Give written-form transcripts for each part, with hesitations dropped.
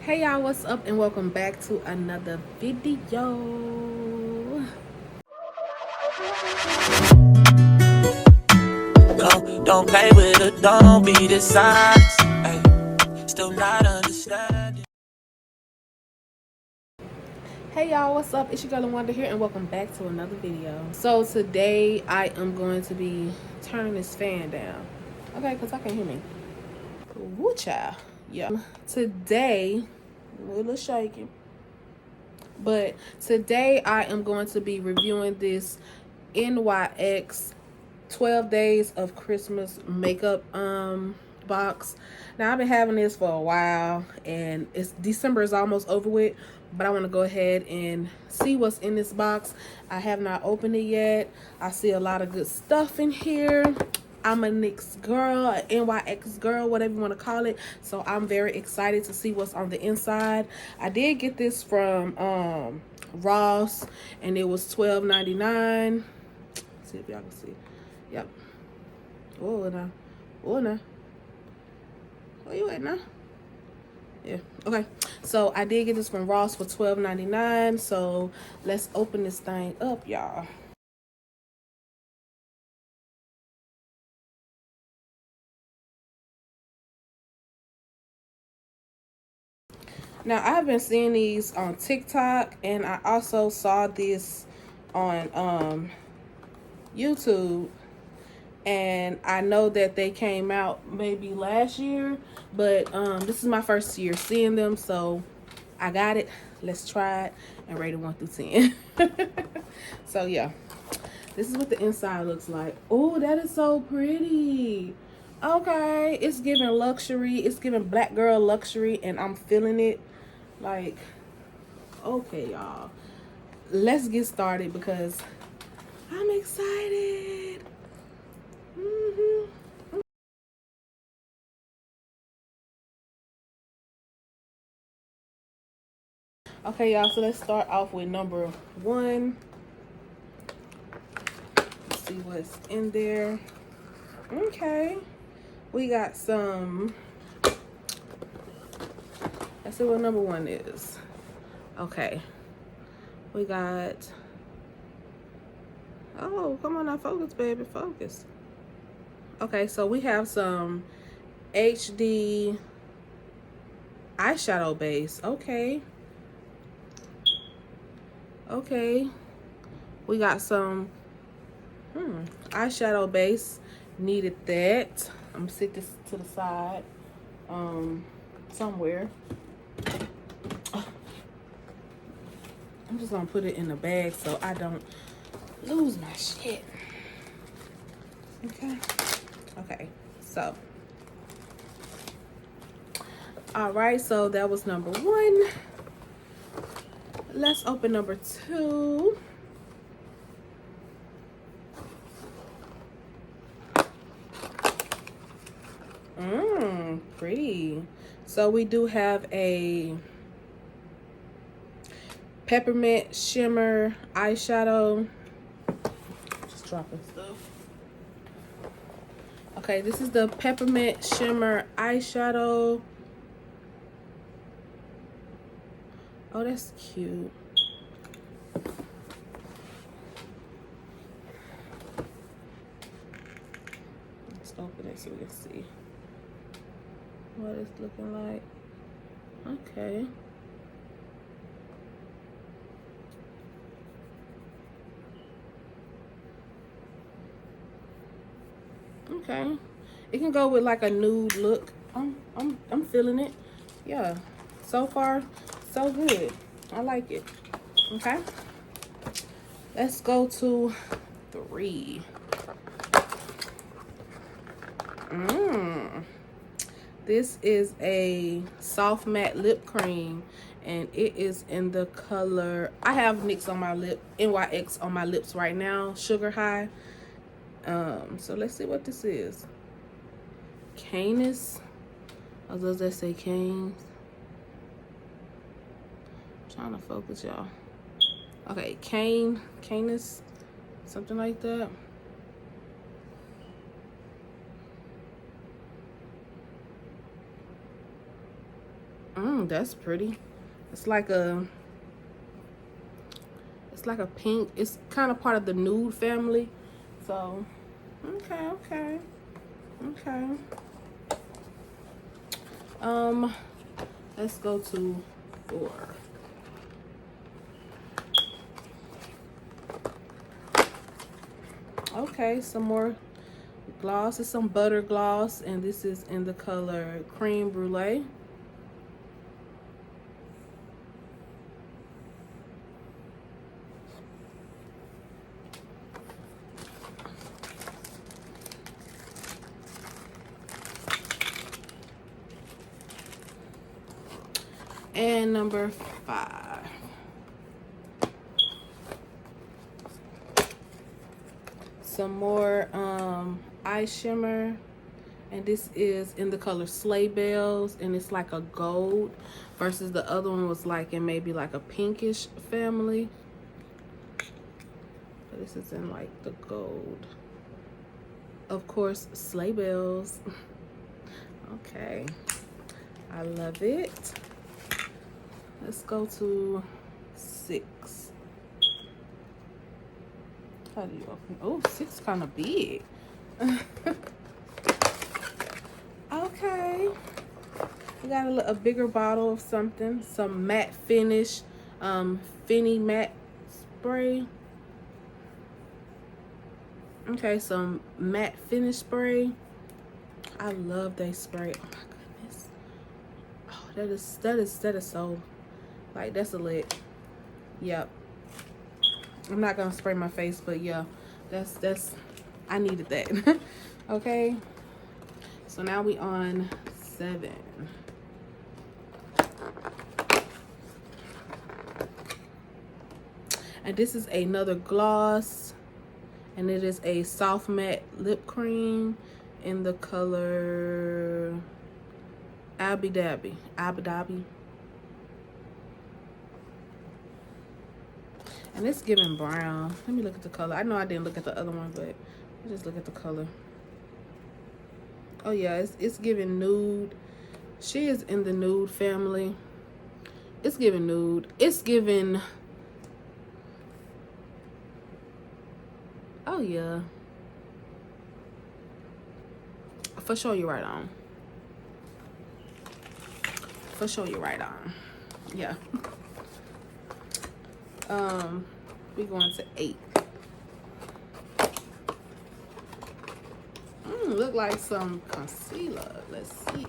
Hey y'all, what's up and welcome back to another video. Don't play with it, don't be dishonest. Ay, still not understanding. Hey y'all, what's up? It's your girl Wanda here and welcome back to another video. So today I am going to be turning this fan down. Okay, because I can't hear me. Woo child. Yeah. Today, a little shaking. But today I am going to be reviewing this NYX 12 days of Christmas makeup box. Now I've been having this for a while and it's December is almost over with, but I want to go ahead and see what's in this box. I have not opened it yet. I see a lot of good stuff in here. I'm a NYX girl, a NYX girl, whatever you want to call it. So I'm very excited to see what's on the inside. I did get this from Ross and it was $12.99. See if y'all can see. Yep. Oh, now. Oh, now. Where you at now? Yeah. Okay. So I did get this from Ross for $12.99. So let's open this thing up, y'all. Now I've been seeing these on TikTok, and I also saw this on YouTube. And I know that they came out maybe last year, but this is my first year seeing them, so I got it. Let's try it and rate it 1 through 10. So yeah, this is what the inside looks like. Oh, that is so pretty. Okay, it's giving luxury. It's giving black girl luxury, and I'm feeling it. Like, okay, y'all, let's get started because I'm excited. Okay, y'all, so let's start off with number 1. Let's see what's in there. Okay, we got some. Let's see what number 1 is. Okay, we got. Oh, come on now, focus, baby, focus. Okay, so we have some HD eyeshadow base. Okay. Okay. We got some eyeshadow base. Needed that. I'm gonna sit this to the side. Somewhere. I'm just gonna put it in the bag so I don't lose my shit. Okay, so all right, so that was number 1. Let's open number 2. Pretty. So we do have a peppermint shimmer eyeshadow. Just dropping stuff. Okay, this is the peppermint shimmer eyeshadow. Oh, that's cute. Let's open it so we can see what it's looking like. Okay. Okay. It can go with like a nude look. I'm feeling it. Yeah. So far, so good. I like it. Okay. Let's go to 3. This is a soft matte lip cream, and it is in the color. I have NYX on my lip, NYX on my lips right now, Sugar High. So let's see what this is. Canis. Or does that say Canes? Trying to focus, y'all. Okay, Canis, something like that. That's pretty. It's like a pink. It's kind of part of the nude family. So, okay. Let's go to 4. Okay, some more gloss. It's some butter gloss, and this is in the color Cream Brulee. And number 5. Some more eye shimmer, and this is in the color Sleigh Bells, and it's like a gold versus the other one was like in maybe like a pinkish family. So this is in like the gold. Of course, Sleigh Bells. Okay, I love it. Let's go to 6. How do you open? Oh, 6 kind of big. Okay. We got a bigger bottle of something. Some matte finish, Finny matte spray. Okay, some matte finish spray. I love that spray. Oh my goodness. Oh, that is so, like, that's a lit. Yep. I'm not gonna spray my face, but yeah, that's I needed that. Okay. So now we on 7. And this is another gloss, and it is a soft matte lip cream in the color Abu Dhabi. And it's giving brown. Let me look at the color. I know I didn't look at the other one, but I'll just look at the color. Oh yeah, it's giving nude. She is in the nude family. It's giving nude. It's giving, oh yeah, for sure you're right on. For sure you're right on. Yeah. We're going to 8. Look like some concealer. Let's see.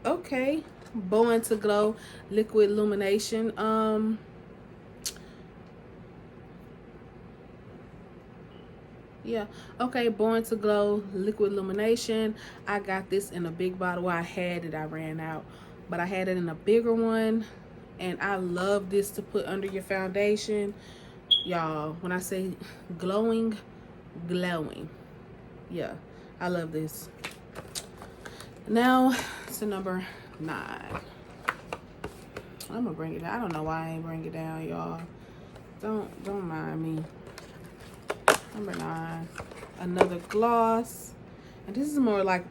Okay, Born to Glow Liquid Illumination. Yeah, okay, Born to Glow Liquid Illumination. I got this in a big bottle. Well, I had it, I ran out, but I had it in a bigger one, and I love this to put under your foundation. Y'all, when I say glowing, yeah, I love this. Now to number 9. I'm gonna bring it down. I don't know why I ain't bring it down, y'all. Don't mind me. Number 9, another gloss, and this is more like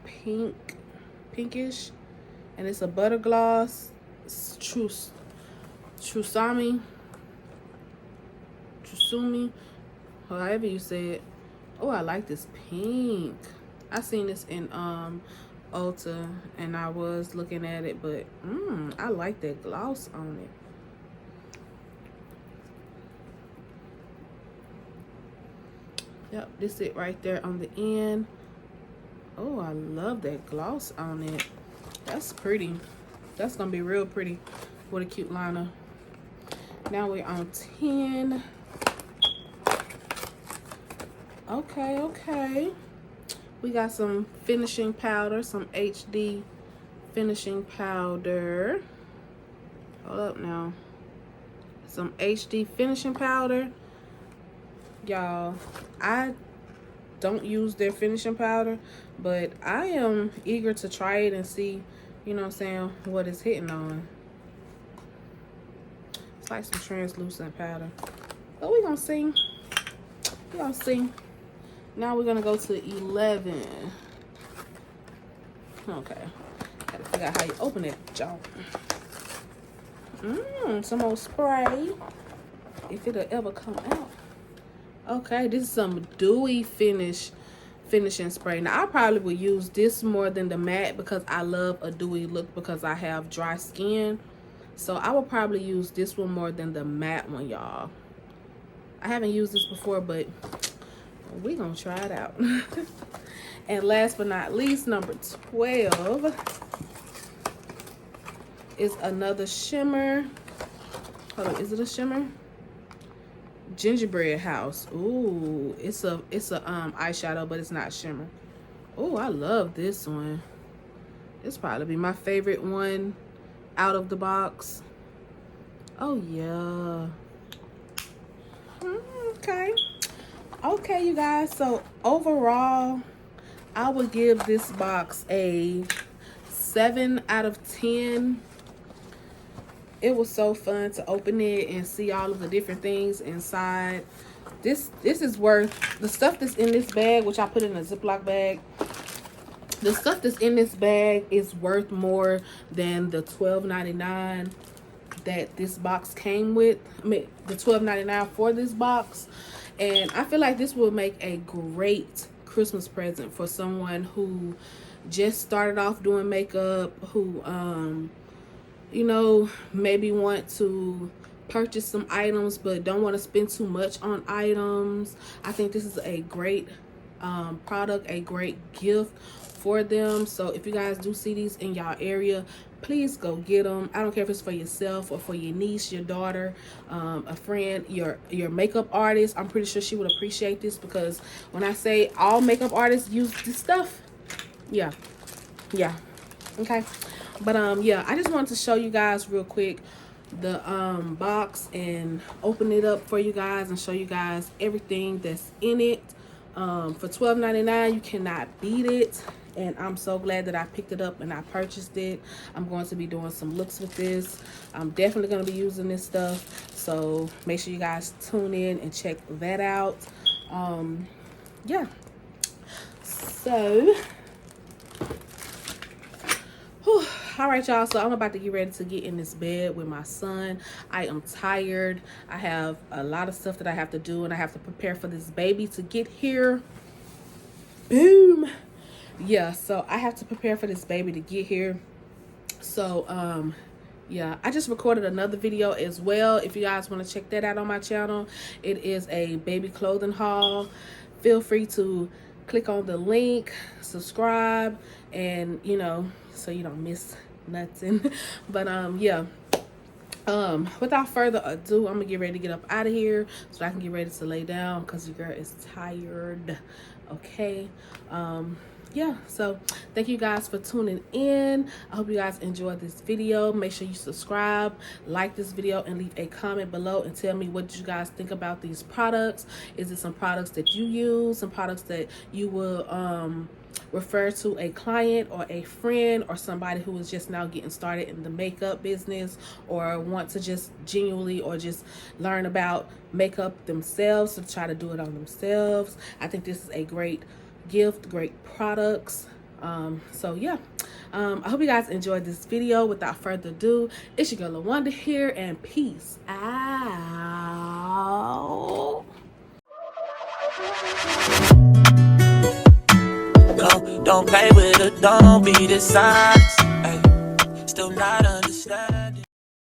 pinkish, and it's a butter gloss. It's Trusumi, however you say it. Oh, I like this pink. I seen this in Ulta, and I was looking at it, but I like that gloss on it. Yep, this it right there on the end. Oh, I love that gloss on it. That's pretty. That's gonna be real pretty with a cute liner. Now we're on 10. Okay. We got some finishing powder, some HD finishing powder. Hold up now. Some HD finishing powder. Y'all, I don't use their finishing powder, but I am eager to try it and see, you know what I'm saying, what it's hitting on. It's like some translucent powder. But we're gonna see. We're gonna see. Now we're gonna go to 11. Okay. Gotta figure out how you open it, y'all. Some more spray. If it'll ever come out. Okay, this is some dewy finishing spray. Now I probably would use this more than the matte because I love a dewy look because I have dry skin. So I will probably use this one more than the matte one, y'all. I haven't used this before, but we're gonna try it out. And last but not least, number 12 is another shimmer. Hold on, is it a shimmer? Gingerbread House. Ooh, it's a eyeshadow, but it's not shimmer. Oh, I love this one. It's probably be my favorite one out of the box. Oh yeah. Okay, you guys, so overall I would give this box a 7 out of 10. It was so fun to open it and see all of the different things inside. This is worth the stuff that's in this bag, which I put in a Ziploc bag. The stuff that's in this bag is worth more than the $12.99 that this box came with. I mean, the $12.99 for this box. And I feel like this will make a great Christmas present for someone who just started off doing makeup, who you know, maybe want to purchase some items but don't want to spend too much on items. I think this is a great product, a great gift for them. So if you guys do see these in y'all area, please go get them. I don't care if it's for yourself or for your niece, your daughter, a friend, your makeup artist. I'm pretty sure she would appreciate this, because when I say all makeup artists use this stuff, yeah, okay. But yeah, I just wanted to show you guys real quick the box and open it up for you guys and show you guys everything that's in it. For $12.99, you cannot beat it. And I'm so glad that I picked it up and I purchased it. I'm going to be doing some looks with this. I'm definitely going to be using this stuff. So make sure you guys tune in and check that out. Yeah. So, whew. All right, y'all, so I'm about to get ready to get in this bed with my son. I am tired. I have a lot of stuff that I have to do, and I have to prepare for this baby to get here. Boom. Yeah, so I have to prepare for this baby to get here. So yeah, I just recorded another video as well. If you guys want to check that out on my channel, it is a baby clothing haul. Feel free to click on the link, subscribe, and you know, so you don't miss nothing. But yeah, without further ado, I'm gonna get ready to get up out of here so I can get ready to lay down because your girl is tired. Okay. Yeah, so thank you guys for tuning in. I hope you guys enjoyed this video. Make sure you subscribe, like this video, and leave a comment below and tell me what you guys think about these products. Is it some products that you use, some products that you will refer to a client or a friend or somebody who is just now getting started in the makeup business, or want to just genuinely or just learn about makeup themselves to try to do it on themselves. I think this is a great gift, great products. So yeah, I hope you guys enjoyed this video. Without further ado, it's your girl Wanda here, and peace out. Don't play with her, don't be the size. Still not understand.